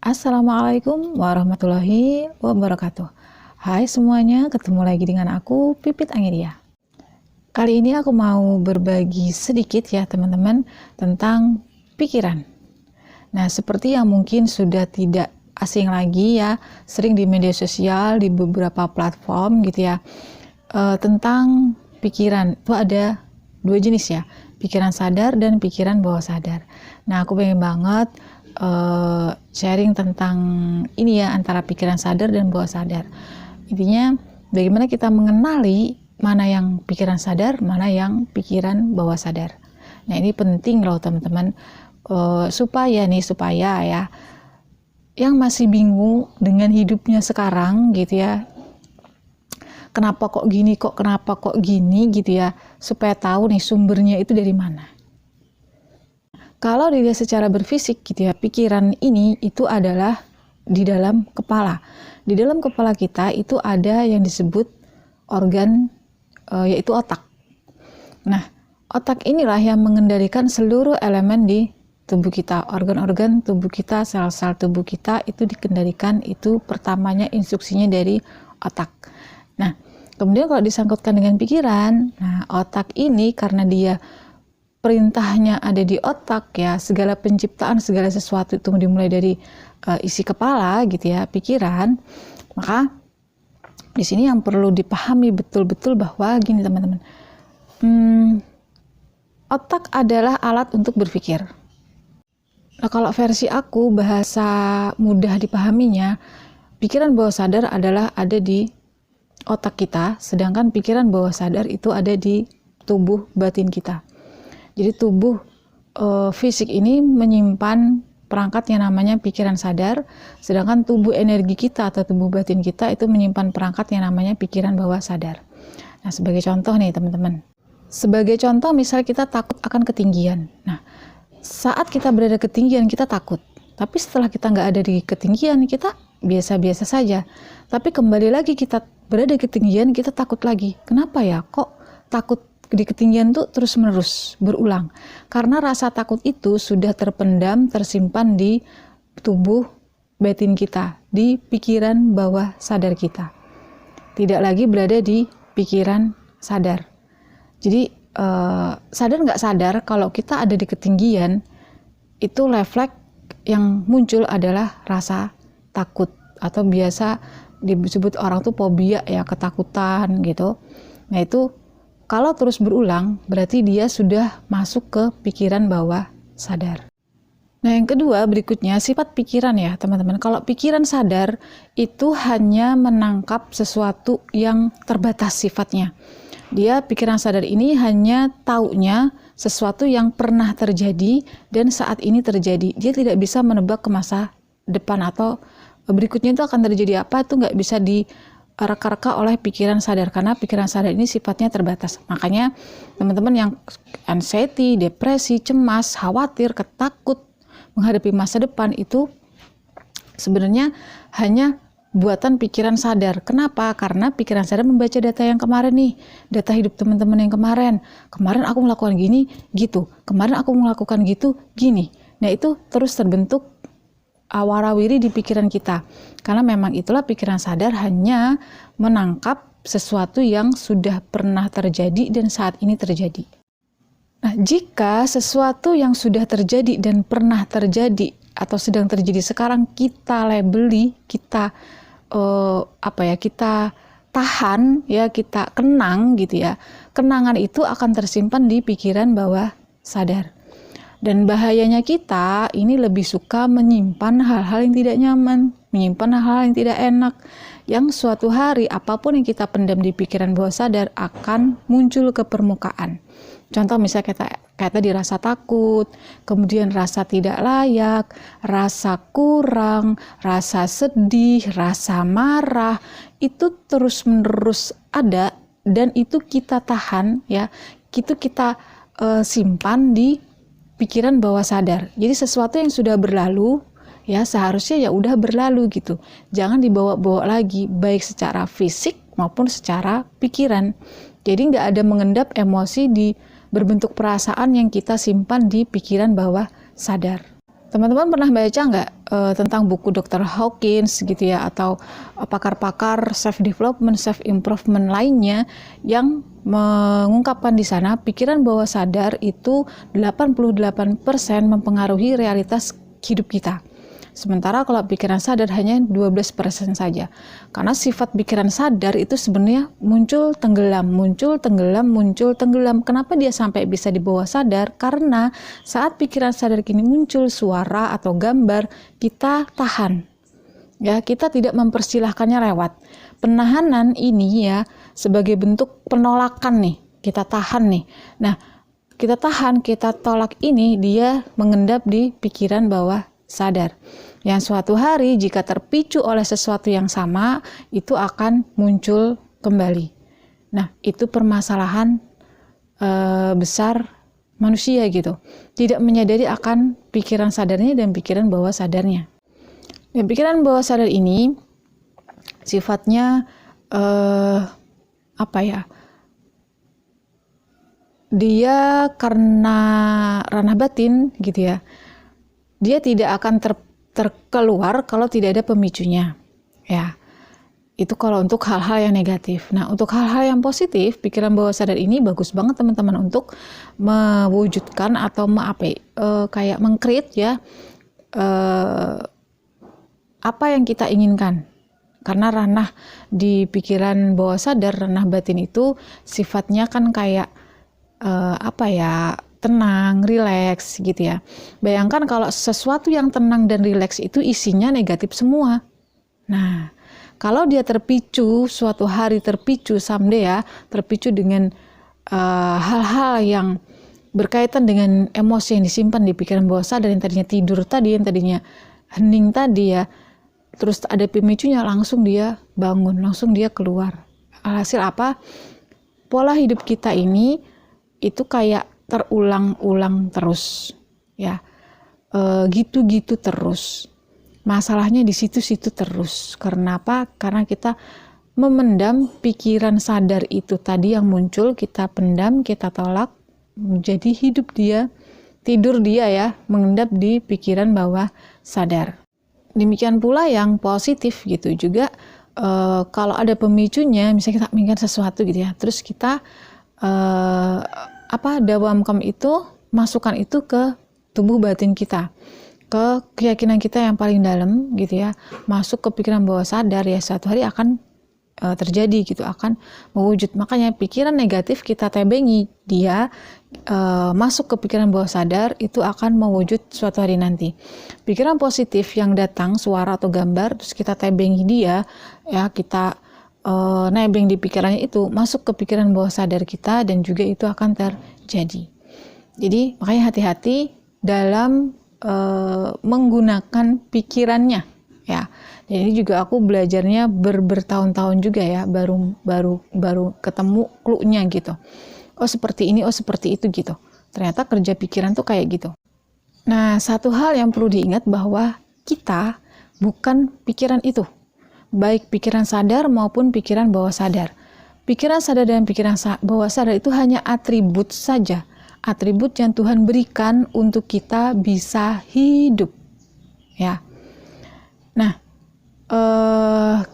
Assalamualaikum warahmatullahi wabarakatuh. Hai semuanya, ketemu lagi dengan aku, Pipit Angelia. Kali ini aku mau berbagi sedikit ya teman-teman tentang pikiran. Nah, seperti yang mungkin sudah tidak asing lagi ya, sering di media sosial, di beberapa platform gitu ya, tentang pikiran. Itu ada dua jenis ya, pikiran sadar dan pikiran bawah sadar. Nah, aku pengen banget sharing tentang ini ya, antara pikiran sadar dan bawah sadar. Intinya bagaimana kita mengenali mana yang pikiran sadar, mana yang pikiran bawah sadar. Nah, ini penting loh teman-teman, supaya ya yang masih bingung dengan hidupnya sekarang gitu ya, kenapa kok gini gitu ya, supaya tahu nih sumbernya itu dari mana. Kalau dilihat secara berfisik gitu ya, pikiran ini itu adalah di dalam kepala. Di dalam kepala kita itu ada yang disebut organ, yaitu otak. Nah, otak inilah yang mengendalikan seluruh elemen di tubuh kita. Organ-organ tubuh kita, sel-sel tubuh kita itu dikendalikan, itu pertamanya instruksinya dari otak. Nah, kemudian kalau disangkutkan dengan pikiran, nah otak ini karena dia perintahnya ada di otak ya, segala penciptaan, segala sesuatu itu dimulai dari isi kepala gitu ya, pikiran. Maka di sini yang perlu dipahami betul-betul bahwa gini teman-teman, otak adalah alat untuk berpikir. Nah, kalau versi aku, bahasa mudah dipahaminya, pikiran bawah sadar adalah ada di otak kita, sedangkan pikiran bawah sadar itu ada di tubuh batin kita. Jadi tubuh fisik ini menyimpan perangkat yang namanya pikiran sadar, sedangkan tubuh energi kita atau tubuh batin kita itu menyimpan perangkat yang namanya pikiran bawah sadar. Nah, sebagai contoh nih teman-teman. Sebagai contoh misal kita takut akan ketinggian. Nah, saat kita berada ketinggian kita takut. Tapi setelah kita nggak ada di ketinggian kita biasa-biasa saja. Tapi kembali lagi kita berada di ketinggian kita takut lagi. Kenapa ya? Kok takut di ketinggian tuh terus-menerus berulang? Karena rasa takut itu sudah terpendam, tersimpan di tubuh batin kita, di pikiran bawah sadar kita. Tidak lagi berada di pikiran sadar. Jadi sadar nggak sadar kalau kita ada di ketinggian, itu refleks yang muncul adalah rasa takut, atau biasa disebut orang tuh fobia ya, ketakutan gitu. Nah, itu kalau terus berulang, berarti dia sudah masuk ke pikiran bawah sadar. Nah, yang kedua berikutnya, sifat pikiran ya teman-teman. Kalau pikiran sadar, itu hanya menangkap sesuatu yang terbatas sifatnya. Dia, pikiran sadar ini hanya taunya sesuatu yang pernah terjadi dan saat ini terjadi. Dia tidak bisa menebak ke masa depan atau berikutnya itu akan terjadi apa, itu nggak bisa direka-reka oleh pikiran sadar, karena pikiran sadar ini sifatnya terbatas. Makanya teman-teman yang anxiety, depresi, cemas, khawatir, ketakut menghadapi masa depan itu sebenarnya hanya buatan pikiran sadar. Kenapa? Karena pikiran sadar membaca data yang kemarin nih, data hidup teman-teman yang kemarin. Kemarin aku melakukan gini, gitu. Kemarin aku melakukan gitu, gini. Nah, itu terus terbentuk warawiri di pikiran kita. Karena memang itulah pikiran sadar hanya menangkap sesuatu yang sudah pernah terjadi dan saat ini terjadi. Nah, jika sesuatu yang sudah terjadi dan pernah terjadi atau sedang terjadi sekarang kita labeli, kita kita tahan ya, kita kenang gitu ya. Kenangan itu akan tersimpan di pikiran bawah sadar. Dan bahayanya kita ini lebih suka menyimpan hal-hal yang tidak nyaman, menyimpan hal-hal yang tidak enak, yang suatu hari apapun yang kita pendam di pikiran bawah sadar akan muncul ke permukaan. Contoh misalnya kayak tadi rasa takut, kemudian rasa tidak layak, rasa kurang, rasa sedih, rasa marah, itu terus-menerus ada dan itu kita tahan ya, itu kita simpan di pikiran bawah sadar. Jadi sesuatu yang sudah berlalu ya seharusnya ya udah berlalu gitu. Jangan dibawa-bawa lagi, baik secara fisik maupun secara pikiran. Jadi nggak ada mengendap emosi di berbentuk perasaan yang kita simpan di pikiran bawah sadar. Teman-teman pernah baca nggak tentang buku Dr. Hawkins gitu ya, atau pakar-pakar self development, self improvement lainnya yang mengungkapkan di sana pikiran bawah sadar itu 88% mempengaruhi realitas hidup kita. Sementara kalau pikiran sadar hanya 12% saja. Karena sifat pikiran sadar itu sebenarnya muncul tenggelam, muncul tenggelam, muncul tenggelam. Kenapa dia sampai bisa di bawah sadar? Karena saat pikiran sadar kini muncul suara atau gambar, kita tahan. Ya, kita tidak mempersilahkannya lewat. Penahanan ini ya sebagai bentuk penolakan nih, kita tahan nih. Nah, kita tahan, kita tolak ini, dia mengendap di pikiran bawah sadar. Yang suatu hari jika terpicu oleh sesuatu yang sama, itu akan muncul kembali. Nah, itu permasalahan besar manusia gitu. Tidak menyadari akan pikiran sadarnya dan pikiran bawah sadarnya. Dan pikiran bawah sadar ini sifatnya dia karena ranah batin gitu ya. Dia tidak akan terkeluar kalau tidak ada pemicunya. Ya. Itu kalau untuk hal-hal yang negatif. Nah, untuk hal-hal yang positif, pikiran bawah sadar ini bagus banget teman-teman untuk mewujudkan atau kayak meng-create ya apa yang kita inginkan. Karena ranah di pikiran bawah sadar, ranah batin itu sifatnya kan kayak tenang, rileks gitu ya. Bayangkan kalau sesuatu yang tenang dan rileks itu isinya negatif semua. Nah, kalau dia terpicu, suatu hari terpicu someday ya, terpicu dengan hal-hal yang berkaitan dengan emosi yang disimpan di pikiran bawah sadar, yang tadinya tidur tadi, yang tadinya hening tadi ya, terus ada pemicunya, langsung dia bangun, langsung dia keluar. Alhasil apa? Pola hidup kita ini itu kayak terulang-ulang terus ya, gitu-gitu terus, masalahnya di situ-situ terus. Karena apa? Karena kita memendam pikiran sadar itu tadi yang muncul, kita pendam, kita tolak, jadi hidup dia, tidur dia ya, mengendap di pikiran bawah sadar. Demikian pula yang positif gitu juga, kalau ada pemicunya, misalnya kita menginginkan sesuatu gitu ya, terus kita dawamkan itu, masukkan itu ke tubuh batin kita, ke keyakinan kita yang paling dalam gitu ya, masuk ke pikiran bawah sadar ya, suatu hari akan terjadi gitu, akan mewujud. Makanya pikiran negatif kita tebengi dia, masuk ke pikiran bawah sadar, itu akan mewujud suatu hari nanti. Pikiran positif yang datang, suara atau gambar, terus kita tebengi dia ya, kita nebeng di pikirannya itu, masuk ke pikiran bawah sadar kita, dan juga itu akan terjadi. Jadi makanya hati-hati dalam menggunakan pikirannya ya. Jadi juga aku belajarnya bertahun-tahun juga ya, baru ketemu clue-nya gitu. Oh seperti ini, oh seperti itu gitu. Ternyata kerja pikiran tuh kayak gitu. Nah, satu hal yang perlu diingat bahwa kita bukan pikiran itu. Baik pikiran sadar maupun pikiran bawah sadar. Pikiran sadar dan pikiran bawah sadar itu hanya atribut saja. Atribut yang Tuhan berikan untuk kita bisa hidup. Ya. Nah,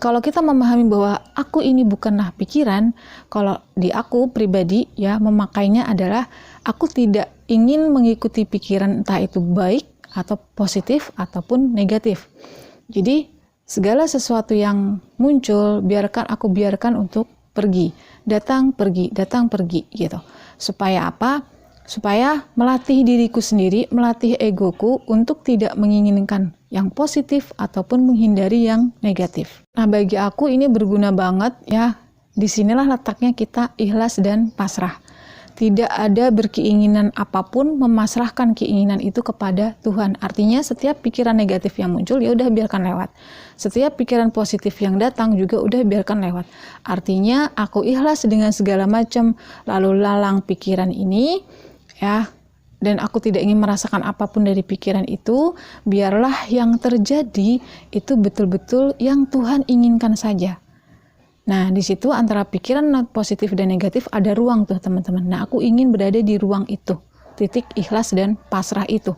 kalau kita memahami bahwa aku ini bukanlah pikiran, kalau di aku pribadi ya, memakainya adalah aku tidak ingin mengikuti pikiran, entah itu baik atau positif ataupun negatif. Jadi segala sesuatu yang muncul, biarkan untuk pergi, datang pergi gitu. Supaya apa? Supaya melatih diriku sendiri, melatih egoku untuk tidak menginginkan yang positif ataupun menghindari yang negatif. Nah, bagi aku ini berguna banget ya. Disinilah letaknya kita ikhlas dan pasrah. Tidak ada berkeinginan apapun, memasrahkan keinginan itu kepada Tuhan. Artinya setiap pikiran negatif yang muncul ya udah biarkan lewat. Setiap pikiran positif yang datang juga udah biarkan lewat. Artinya aku ikhlas dengan segala macam lalu lalang pikiran ini ya, dan aku tidak ingin merasakan apapun dari pikiran itu. Biarlah yang terjadi itu betul-betul yang Tuhan inginkan saja. Nah, di situ antara pikiran positif dan negatif ada ruang tuh teman-teman. Nah, aku ingin berada di ruang itu. titik ikhlas dan pasrah itu.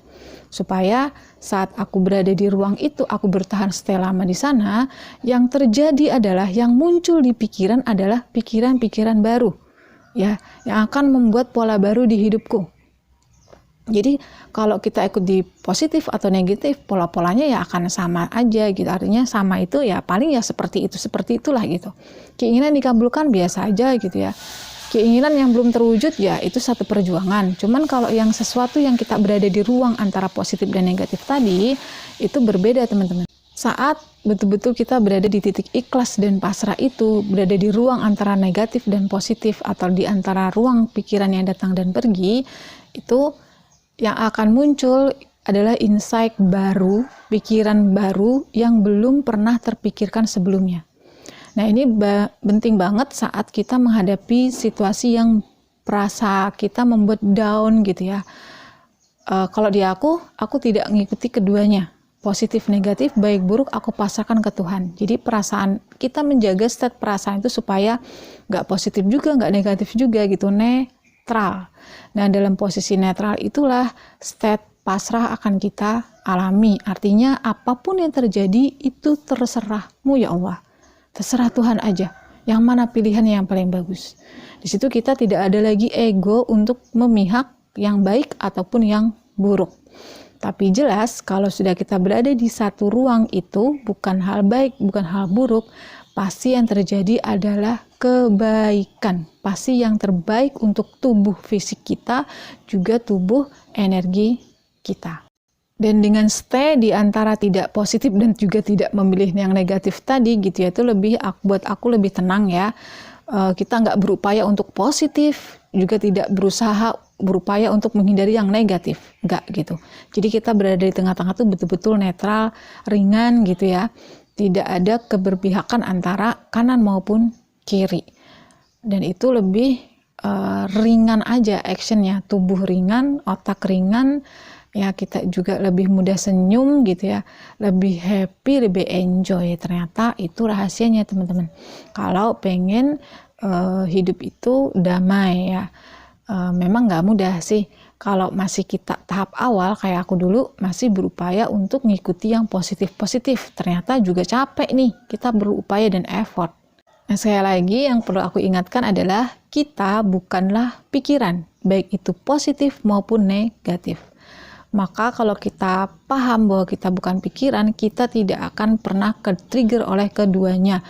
Supaya saat aku berada di ruang itu, aku bertahan stay lama di sana, yang terjadi adalah, yang muncul di pikiran adalah pikiran-pikiran baru, ya, yang akan membuat pola baru di hidupku. Jadi kalau kita ikut di positif atau negatif, pola-polanya ya akan sama aja gitu. Artinya sama itu ya paling ya seperti itulah gitu. Keinginan dikabulkan biasa aja gitu ya. Keinginan yang belum terwujud ya itu satu perjuangan. Cuman kalau yang sesuatu yang kita berada di ruang antara positif dan negatif tadi, itu berbeda teman-teman. Saat betul-betul kita berada di titik ikhlas dan pasrah itu, berada di ruang antara negatif dan positif, atau di antara ruang pikiran yang datang dan pergi, itu yang akan muncul adalah insight baru, pikiran baru yang belum pernah terpikirkan sebelumnya. Nah, ini penting banget saat kita menghadapi situasi yang perasa kita membuat down gitu ya. Kalau di aku tidak mengikuti keduanya. Positif, negatif, baik buruk, aku pasrahkan ke Tuhan. Jadi perasaan, kita menjaga state perasaan itu supaya nggak positif juga, nggak negatif juga gitu, netral. Nah, dalam posisi netral itulah state pasrah akan kita alami. Artinya apapun yang terjadi itu terserahmu ya Allah. Terserah Tuhan aja. Yang mana pilihan yang paling bagus. Di situ kita tidak ada lagi ego untuk memihak yang baik ataupun yang buruk. Tapi jelas kalau sudah kita berada di satu ruang itu, bukan hal baik, bukan hal buruk, pasti yang terjadi adalah kebaikan. Pasti yang terbaik untuk tubuh fisik kita, juga tubuh energi kita. Dan dengan stay di antara tidak positif dan juga tidak memilih yang negatif tadi gitu ya, itu lebih buat aku lebih tenang ya. Kita nggak berupaya untuk positif, juga tidak berupaya untuk menghindari yang negatif, nggak gitu. Jadi kita berada di tengah-tengah itu betul-betul netral, ringan gitu ya. Tidak ada keberpihakan antara kanan maupun kiri. Dan itu lebih ringan aja actionnya, tubuh ringan, otak ringan, ya kita juga lebih mudah senyum gitu ya, lebih happy, lebih enjoy. Ternyata itu rahasianya teman-teman. Kalau pengen hidup itu damai ya, memang nggak mudah sih. Kalau masih kita tahap awal kayak aku dulu, masih berupaya untuk ngikuti yang positif-positif. Ternyata juga capek nih, kita berupaya dan effort. Nah, sekali lagi yang perlu aku ingatkan adalah kita bukanlah pikiran, baik itu positif maupun negatif. Maka kalau kita paham bahwa kita bukan pikiran, kita tidak akan pernah ke-trigger oleh keduanya.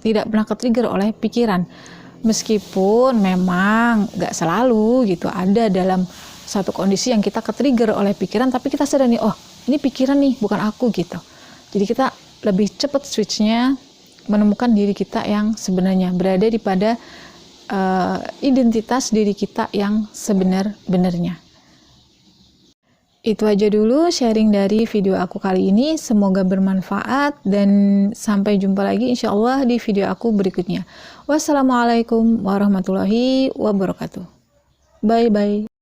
Tidak pernah ke-trigger oleh pikiran. Meskipun memang nggak selalu gitu, ada dalam satu kondisi yang kita ke-trigger oleh pikiran, tapi kita sadar nih, oh ini pikiran nih, bukan aku gitu. Jadi kita lebih cepat switch-nya, menemukan diri kita yang sebenarnya, berada di pada identitas diri kita yang sebenar-benarnya. Itu aja dulu sharing dari video aku kali ini, semoga bermanfaat dan sampai jumpa lagi insya Allah di video aku berikutnya. Wassalamualaikum warahmatullahi wabarakatuh. Bye bye.